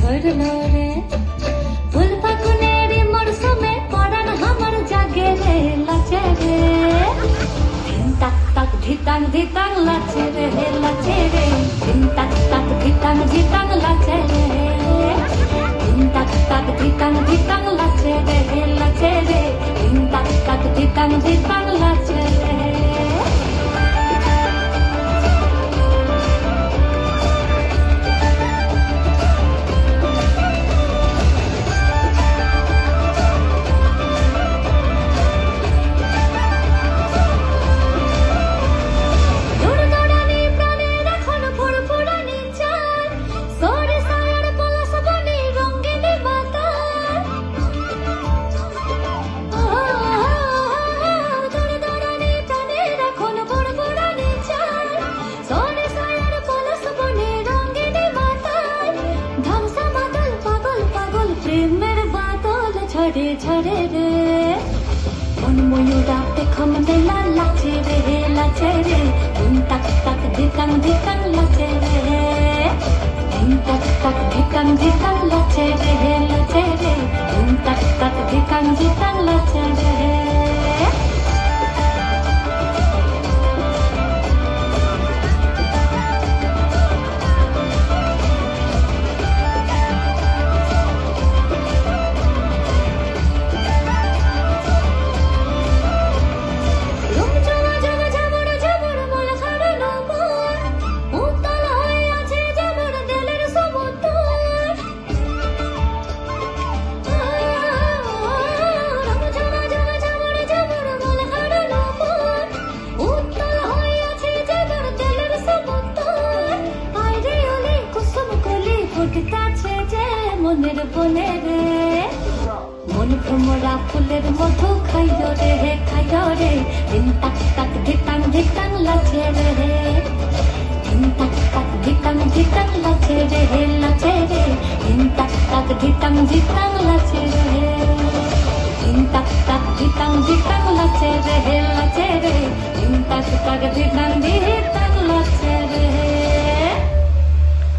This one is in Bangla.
ঝরলো রে ফুল ফাগুনের মরশুমে পরাণ আমার জাগে রে লাচে রে ধিন তাক তাক ধিতাং ধিতাং লাচে রে লাচে রে ধিন তাক তাক ধিতাং ধিতাং লাচে রে ধিন তাক তাক ধিতাং ধিতাং লাচে রে লাচে রে ধিন তাক তাক ধিতাং ধিতাং লাচে রে ঝরে ঝরে রে মন ময়ূরাতে খমনে লাচে রে লাচে রে ধিন তাক তাক ধিতাং ধিতাং লাচে রে ধিন তাক তাক ধিতাং ধিতাং লাচে রে লাচে রে ধিন তাক তাক ধিতাং ধিতাং লাচে রে মনের বনে রে মন ভ্রমরা ফুলের মধু খাইও রে খাইও রে ধিন তাক তাক ধিতাং ধিতাং লাচে রে ধিন তাক তাক ধিতাং ধিতাং লাচে রে লাচে রে ধিন তাক তাক ধিতাং ধিতাং লাচে রে